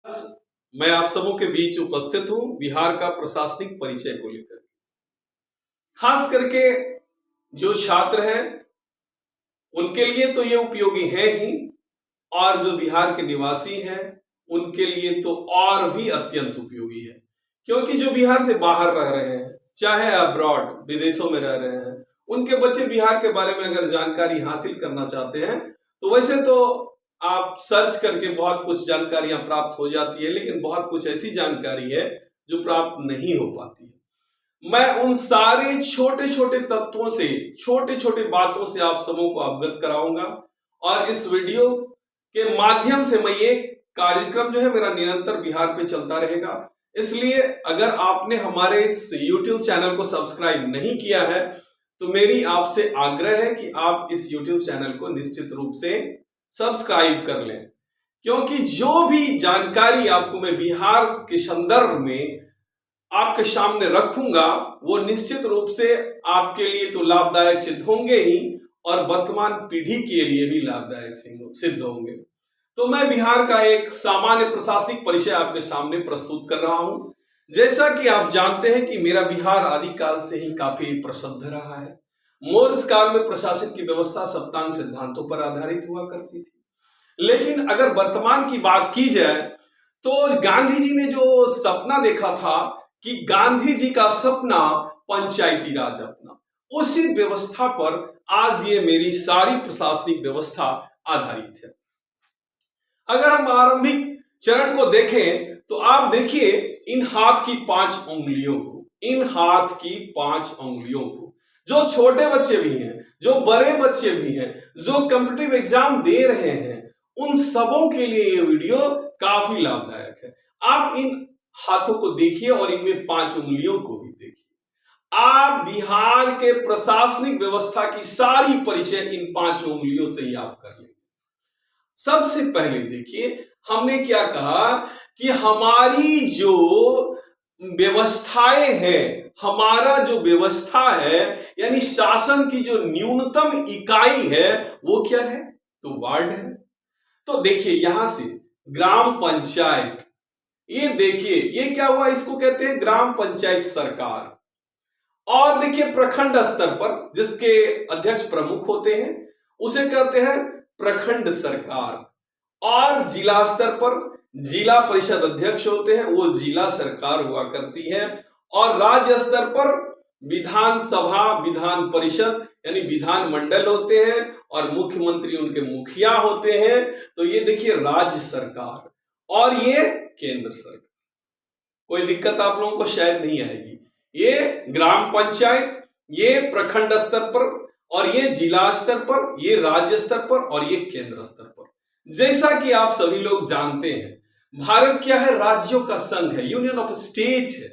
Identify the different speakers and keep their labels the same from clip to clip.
Speaker 1: आज मैं आप सबों के बीच उपस्थित हूं बिहार का प्रशासनिक परिचय को लेकर। खास करके जो छात्र हैं उनके लिए तो ये उपयोगी है ही, और जो बिहार के निवासी हैं उनके लिए तो और भी अत्यंत उपयोगी है। क्योंकि जो बिहार से बाहर रह रहे हैं, चाहे अब्रॉड विदेशों में रह रहे हैं, उनके बच्चे बिहार के बारे में अगर जानकारी हासिल करना चाहते हैं तो वैसे तो आप सर्च करके बहुत कुछ जानकारियां प्राप्त हो जाती है, लेकिन बहुत कुछ ऐसी जानकारी है जो प्राप्त नहीं हो पाती है। मैं उन सारे छोटे छोटे तत्वों से, छोटे छोटे बातों से आप सबों को अवगत कराऊंगा, और इस वीडियो के माध्यम से मैं ये कार्यक्रम जो है मेरा निरंतर बिहार पे चलता रहेगा। इसलिए अगर आपने हमारे इस YouTube चैनल को सब्सक्राइब नहीं किया है तो मेरी आपसे आग्रह है कि आप इस YouTube चैनल को निश्चित रूप से सब्सक्राइब कर लें, क्योंकि जो भी जानकारी आपको मैं बिहार के संदर्भ में आपके सामने रखूंगा वो निश्चित रूप से आपके लिए तो लाभदायक सिद्ध होंगे ही, और वर्तमान पीढ़ी के लिए भी लाभदायक सिद्ध होंगे। तो मैं बिहार का एक सामान्य प्रशासनिक परिचय आपके सामने प्रस्तुत कर रहा हूं। जैसा कि आप जानते हैं कि मेरा बिहार आदिकाल से ही काफी प्रसिद्ध रहा है। मौर्य काल में प्रशासन की व्यवस्था सप्तांग सिद्धांतों पर आधारित हुआ करती थी, लेकिन अगर वर्तमान की बात की जाए तो गांधी जी ने जो सपना देखा था कि गांधी जी का सपना पंचायती राज अपना, उसी व्यवस्था पर आज ये मेरी सारी प्रशासनिक व्यवस्था आधारित है। अगर हम आरंभिक चरण को देखें तो आप देखिए इन हाथ की 5 उंगलियों को, इन हाथ की 5 उंगलियों को, जो छोटे बच्चे भी हैं, जो बड़े बच्चे भी हैं, जो कॉम्पिटिटिव एग्जाम दे रहे हैं, उन सबों के लिए ये वीडियो काफी लाभदायक है। आप इन हाथों को देखिए और इनमें 5 उंगलियों को भी देखिए। आप बिहार के प्रशासनिक व्यवस्था की सारी परिचय इन 5 उंगलियों से ही आप कर लेंगे। सबसे पहले देखिए हमने क्या कहा कि हमारी जो व्यवस्थाएं हैं, हमारा जो व्यवस्था है यानी शासन की जो न्यूनतम इकाई है वो क्या है, तो वार्ड है। तो देखिए यहां से ग्राम पंचायत, ये देखिए ये क्या हुआ, इसको कहते हैं ग्राम पंचायत सरकार। और देखिए प्रखंड स्तर पर जिसके अध्यक्ष प्रमुख होते हैं उसे कहते हैं प्रखंड सरकार, और जिला स्तर पर जिला परिषद अध्यक्ष होते हैं, वो जिला सरकार हुआ करती है, और राज्य स्तर पर विधानसभा विधान परिषद यानी विधान मंडल होते हैं, और मुख्यमंत्री उनके मुखिया होते हैं। तो ये देखिए राज्य सरकार, और ये केंद्र सरकार। कोई दिक्कत आप लोगों को शायद नहीं आएगी। ये ग्राम पंचायत, ये प्रखंड स्तर पर, और ये जिला स्तर पर, ये राज्य स्तर पर, और ये केंद्र स्तर पर। जैसा कि आप सभी लोग जानते हैं भारत क्या है, राज्यों का संघ है, यूनियन ऑफ स्टेट है।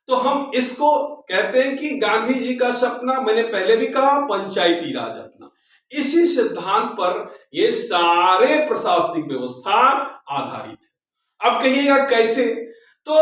Speaker 1: तो हम इसको कहते हैं कि गांधी जी का सपना, मैंने पहले भी कहा, पंचायती राज अपना। इसी सिद्धांत पर ये सारे प्रशासनिक व्यवस्था आधारित है। अब कहिएगा कैसे, तो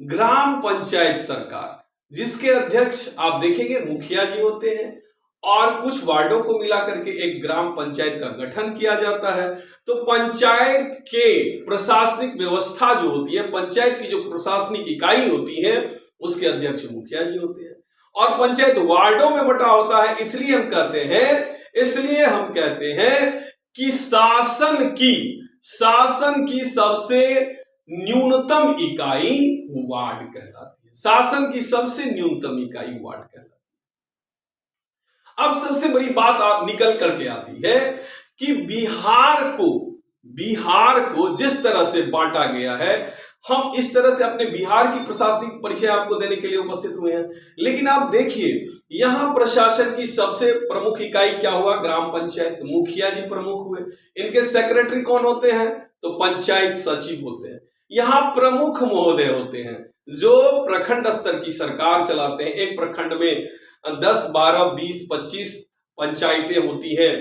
Speaker 1: ग्राम पंचायत सरकार जिसके अध्यक्ष आप देखेंगे मुखिया जी होते हैं, और कुछ वार्डों को मिलाकर के एक ग्राम पंचायत का गठन किया जाता है। तो पंचायत के प्रशासनिक व्यवस्था जो होती है, पंचायत की जो प्रशासनिक इकाई होती है, उसके अध्यक्ष मुखिया जी होते हैं, और पंचायत वार्डों में बटा होता है। इसलिए हम कहते हैं कि शासन की सबसे न्यूनतम इकाई वार्ड कहलाती है। शासन की सबसे न्यूनतम इकाई वार्ड कहलाती है। अब सबसे बड़ी बात आप निकल करके आती है कि बिहार को जिस तरह से बांटा गया है, हम इस तरह से अपने बिहार की प्रशासनिक परिचय आपको देने के लिए उपस्थित हुए हैं। लेकिन आप देखिए यहां प्रशासन की सबसे प्रमुख इकाई क्या हुआ, ग्राम पंचायत, मुखिया जी प्रमुख हुए। इनके सेक्रेटरी कौन होते हैं, तो पंचायत सचिव होते हैं। यहां प्रमुख महोदय होते हैं जो प्रखंड स्तर की सरकार चलाते हैं। एक प्रखंड में 10, 12, 20, 25 पंचायतें होती है।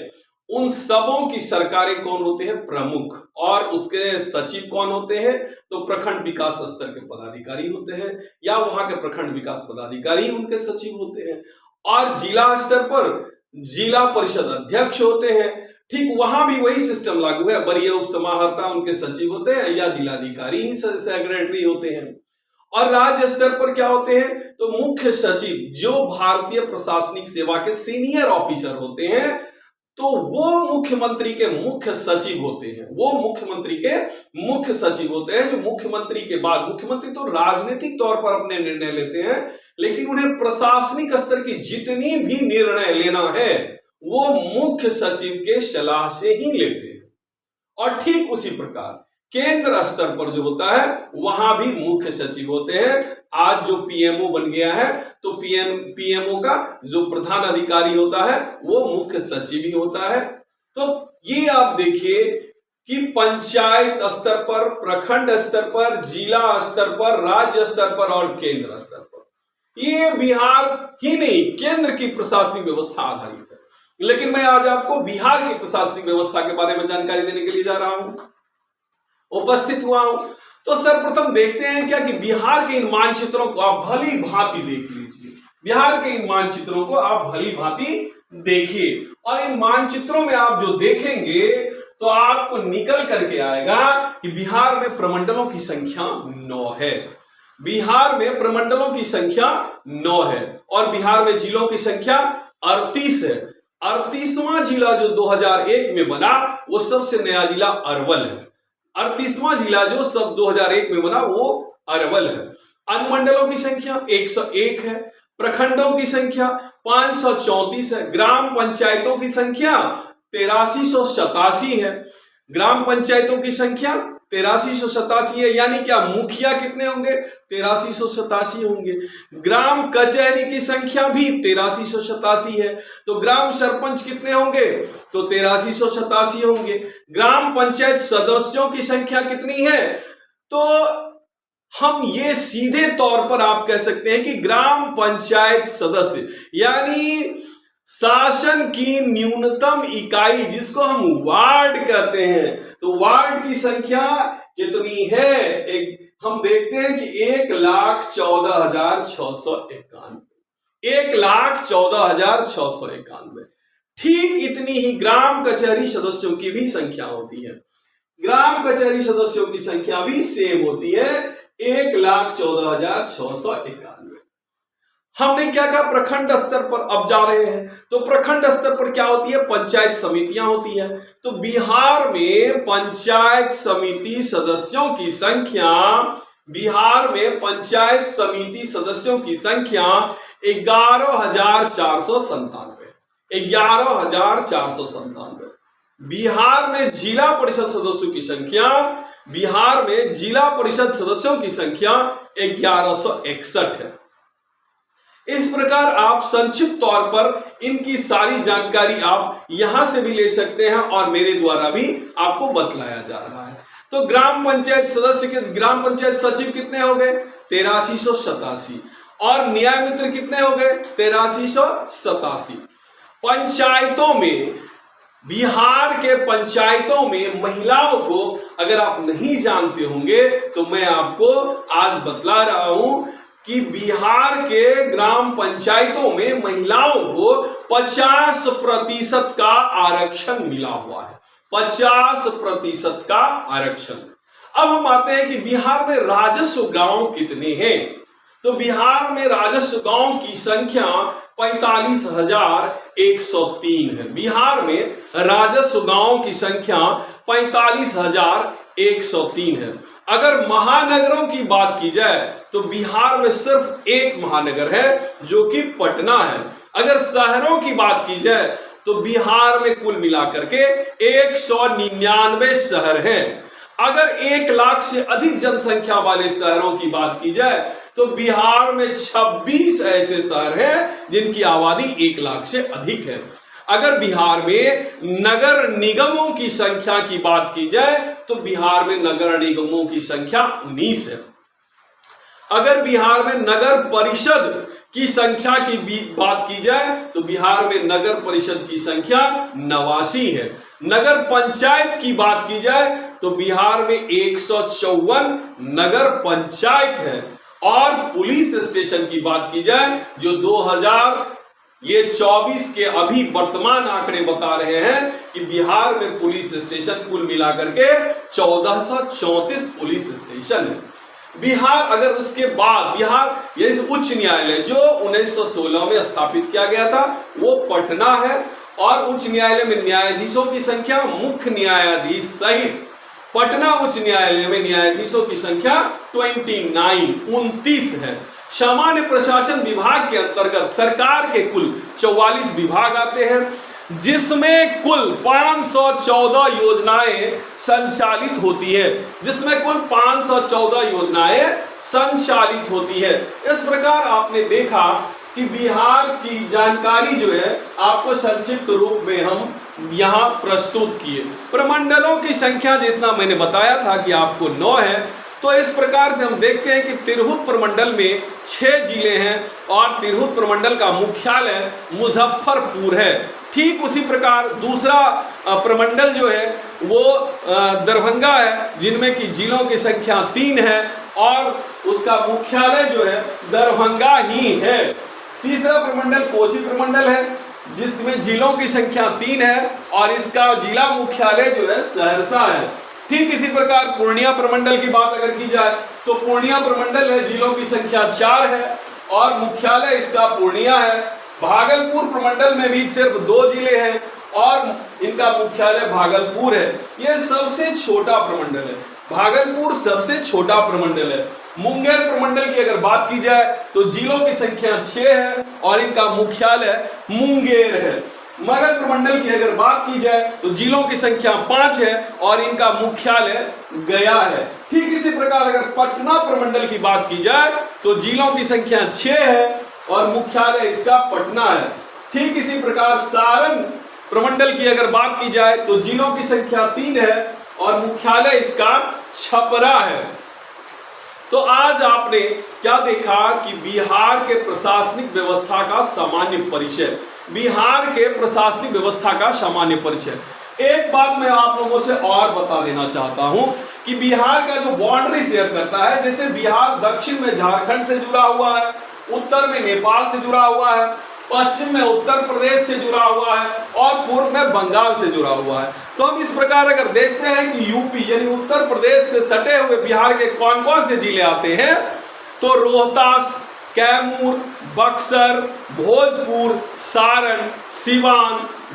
Speaker 1: उन सबों की सरकारें कौन होते हैं, प्रमुख, और उसके सचिव कौन होते हैं, तो प्रखंड विकास स्तर के पदाधिकारी होते हैं, या वहां के प्रखंड विकास पदाधिकारी उनके सचिव होते हैं। और जिला स्तर पर जिला परिषद अध्यक्ष होते हैं। ठीक वहां भी वही सिस्टम लागू है। वरीय उपसमाहर्ता उनके सचिव होते हैं या जिलाधिकारी ही सेक्रेटरी होते हैं। और राज्य स्तर पर क्या होते हैं, तो मुख्य सचिव जो भारतीय प्रशासनिक सेवा के सीनियर ऑफिसर होते हैं, तो वो मुख्यमंत्री के मुख्य सचिव होते हैं। वो मुख्यमंत्री के मुख्य सचिव होते हैं, जो मुख्यमंत्री के बाद, मुख्यमंत्री तो राजनीतिक तौर पर अपने निर्णय लेते हैं, लेकिन उन्हें प्रशासनिक स्तर की जितनी भी निर्णय लेना है वो मुख्य सचिव के सलाह से ही लेते हैं। और ठीक उसी प्रकार केंद्र स्तर पर जो होता है वहां भी मुख्य सचिव होते हैं। आज जो पीएमओ बन गया है, तो पीएमओ का जो प्रधान अधिकारी होता है वो मुख्य सचिव ही होता है। तो ये आप देखिए कि पंचायत स्तर पर, प्रखंड स्तर पर, जिला स्तर पर, राज्य स्तर पर और केंद्र स्तर पर, ये बिहार ही नहीं केंद्र की प्रशासनिक व्यवस्था आधारित है। लेकिन मैं आज आपको बिहार की प्रशासनिक व्यवस्था के बारे में जानकारी देने के लिए जा रहा हूं, उपस्थित हुआ हूं। तो सर्वप्रथम देखते हैं क्या कि बिहार के इन मानचित्रों को आप भली भांति देख लीजिए। बिहार के इन मानचित्रों को आप भली भांति देखिए, और इन मानचित्रों में आप जो देखेंगे तो आपको निकल करके आएगा कि बिहार में प्रमंडलों की संख्या 9 है। बिहार में प्रमंडलों की संख्या 9 है और बिहार में जिलों की संख्या 38 है। 38वां जिला जो 2001 में बना वो सबसे नया जिला अरवल है। 38वां जिला जो सब 2001 में बना वो अरवल है। अनुमंडलों की संख्या 101 है, प्रखंडों की संख्या 534 है, ग्राम पंचायतों की संख्या 8387 है। ग्राम पंचायतों की संख्या 8387 है, यानी क्या मुखिया कितने होंगे, 8387 होंगे। ग्राम कचहरी की संख्या भी 8387 है, तो ग्राम सरपंच कितने होंगे, तो 8387 होंगे। ग्राम पंचायत सदस्यों की संख्या कितनी है, तो हम ये सीधे तौर पर आप कह सकते हैं कि ग्राम पंचायत सदस्य यानी शासन की न्यूनतम इकाई जिसको हम वार्ड कहते हैं, तो वार्ड की संख्या कितनी है, हम देखते हैं कि 1,14,691, 1,14,691। ठीक इतनी ही ग्राम कचहरी सदस्यों की भी संख्या होती है। ग्राम कचहरी सदस्यों की संख्या भी सेम होती है, 1,14,691। हमने क्या कहा, प्रखंड स्तर पर अब जा रहे हैं, तो प्रखंड स्तर पर क्या होती है, पंचायत समितियां होती हैं। तो बिहार में पंचायत समिति सदस्यों की संख्या, बिहार में पंचायत समिति सदस्यों की संख्या 11,497। 11,497। बिहार में जिला परिषद सदस्यों की संख्या, बिहार में जिला परिषद सदस्यों की संख्या 1161 है। इस प्रकार आप संक्षिप्त तौर पर इनकी सारी जानकारी आप यहां से भी ले सकते हैं और मेरे द्वारा भी आपको बतलाया जा रहा है। तो ग्राम पंचायत सदस्य के, ग्राम पंचायत सचिव कितने हो गए, 8387, और न्याय मित्र कितने हो गए, 8387। पंचायतों में, बिहार के पंचायतों में महिलाओं को अगर आप नहीं जानते होंगे तो मैं आपको आज बतला रहा हूं कि बिहार के ग्राम पंचायतों में महिलाओं को 50% का आरक्षण मिला हुआ है, 50% का आरक्षण। अब हम आते हैं कि बिहार में राजस्व गांव कितने हैं, तो बिहार में राजस्व गांव की संख्या 45,103 है। बिहार में राजस्व गांव की संख्या 45,103 है। अगर महानगरों की बात की जाए तो बिहार में सिर्फ एक महानगर है जो कि पटना है। अगर शहरों की बात की जाए तो बिहार में कुल मिलाकर के 199 शहर हैं। अगर 1 लाख से अधिक जनसंख्या वाले शहरों की बात की जाए तो बिहार में 26 ऐसे शहर हैं जिनकी आबादी 1 लाख से अधिक है। अगर बिहार में नगर निगमों की संख्या की बात की जाए तो बिहार में नगर निगमों की संख्या 19 है। अगर बिहार में नगर परिषद की संख्या की बात की जाए तो बिहार में नगर परिषद की संख्या 89 है। नगर पंचायत की बात की जाए तो बिहार में 154 नगर पंचायत है। और पुलिस स्टेशन की बात की जाए जो ये 24 के अभी वर्तमान आंकड़े बता रहे हैं कि बिहार में पुलिस स्टेशन कुल मिलाकर के 1434 पुलिस स्टेशन है। बिहार, अगर उसके बाद बिहार ये उच्च न्यायालय जो 1916 में स्थापित किया गया था वो पटना है, और उच्च न्यायालय में न्यायाधीशों की संख्या मुख्य न्यायाधीश सहित पटना उच्च न्यायालय में न्यायाधीशों की संख्या 29 है। सामान्य प्रशासन विभाग के अंतर्गत सरकार के कुल 44 विभाग आते हैं, जिसमें कुल 514 योजनाएं संचालित होती है, जिसमें कुल 514 योजनाएं संचालित होती है। इस प्रकार आपने देखा कि बिहार की जानकारी जो है आपको संक्षिप्त रूप में हम यहाँ प्रस्तुत किए। प्रमंडलों की संख्या जितना मैंने बताया था कि आपको 9 है, तो इस प्रकार से हम देखते हैं कि तिरहुत प्रमंडल में 6 जिले हैं और तिरहुत प्रमंडल का मुख्यालय मुजफ्फरपुर है। ठीक उसी प्रकार दूसरा प्रमंडल जो है वो दरभंगा है, जिनमें की जिलों की संख्या 3 है और उसका मुख्यालय जो है दरभंगा ही है। तीसरा प्रमंडल कोसी प्रमंडल है, जिसमें जिलों की संख्या 3 है और इसका जिला मुख्यालय जो है सहरसा है। ठीक इसी प्रकार पूर्णिया प्रमंडल की बात अगर की जाए तो पूर्णिया प्रमंडल है, जिलों की संख्या 4 है और मुख्यालय इसका पूर्णिया है। भागलपुर प्रमंडल में भी सिर्फ 2 जिले हैं और इनका मुख्यालय भागलपुर है। यह सबसे छोटा प्रमंडल है, भागलपुर सबसे छोटा प्रमंडल है। मुंगेर प्रमंडल की अगर बात की जाए तो जिलों की संख्या 6 है और इनका मुख्यालय मुंगेर है। मगध प्रमंडल की अगर बात की जाए तो जिलों की संख्या 5 है और इनका मुख्यालय गया है। ठीक इसी प्रकार अगर पटना प्रमंडल की बात की जाए तो जिलों की संख्या 6 है और मुख्यालय इसका पटना है। ठीक इसी प्रकार सारण प्रमंडल की अगर बात की जाए तो जिलों की संख्या 3 है और मुख्यालय इसका छपरा है। तो आज आपने क्या देखा कि बिहार के प्रशासनिक व्यवस्था का सामान्य परिचय, बिहार के प्रशासनिक व्यवस्था का सामान्य परिचय। एक बात मैं आप लोगों से और बता देना चाहता हूं कि बिहार का जो बाउंड्री शेयर करता है, जैसे बिहार दक्षिण में झारखंड से जुड़ा हुआ है, उत्तर में नेपाल से जुड़ा हुआ है, पश्चिम में उत्तर प्रदेश से जुड़ा हुआ है और पूर्व में बंगाल से जुड़ा हुआ है। तो हम इस प्रकार अगर देखते हैं कि यूपी यानी उत्तर प्रदेश से सटे हुए बिहार के कौन कौन से जिले आते हैं, तो रोहतास, कैमूर, बक्सर, भोजपुर, सारण, सिवान,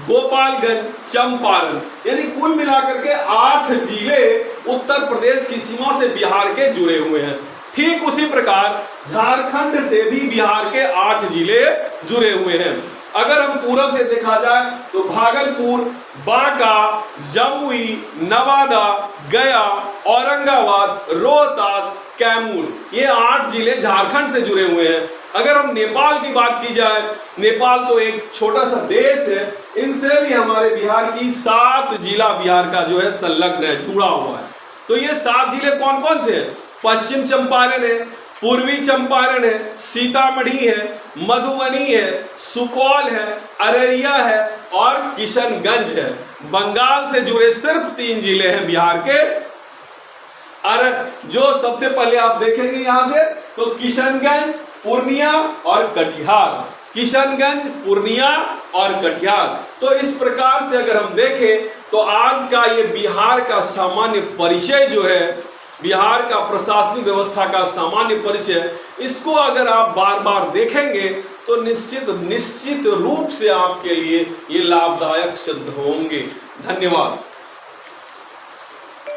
Speaker 1: गोपालगंज, चंपारण, यानी कुल मिलाकर के 8 जिले उत्तर प्रदेश की सीमा से बिहार के जुड़े हुए हैं। ठीक उसी प्रकार झारखंड से भी बिहार के 8 जिले जुड़े हुए हैं। अगर हम पूरब से देखा जाए तो भागलपुर, बांका, जमुई, नवादा, गया, औरंगाबाद, रोहतास, कैमूर, ये 8 जिले झारखंड से जुड़े हुए हैं। अगर हम नेपाल की बात की जाए, नेपाल तो एक छोटा सा देश है, इनसे भी हमारे बिहार की 7 जिला बिहार का जो है संलग्न है, जुड़ा हुआ है। तो ये 7 जिले कौन कौन से हैं? पश्चिम चंपारण है, पूर्वी चंपारण है, सीतामढ़ी है, मधुबनी है, सुपौल है, अररिया है और किशनगंज है। बंगाल से जुड़े सिर्फ 3 जिले हैं बिहार के। जो सबसे पहले आप देखेंगे यहां से तो किशनगंज, पूर्णिया और कटिहार, किशनगंज, पूर्णिया और कटिहार। तो इस प्रकार से अगर हम देखें तो आज का ये बिहार का सामान्य परिचय जो है, बिहार का प्रशासनिक व्यवस्था का सामान्य परिचय, इसको अगर आप बार बार देखेंगे तो निश्चित रूप से आपके लिए ये लाभदायक सिद्ध होंगे। धन्यवाद।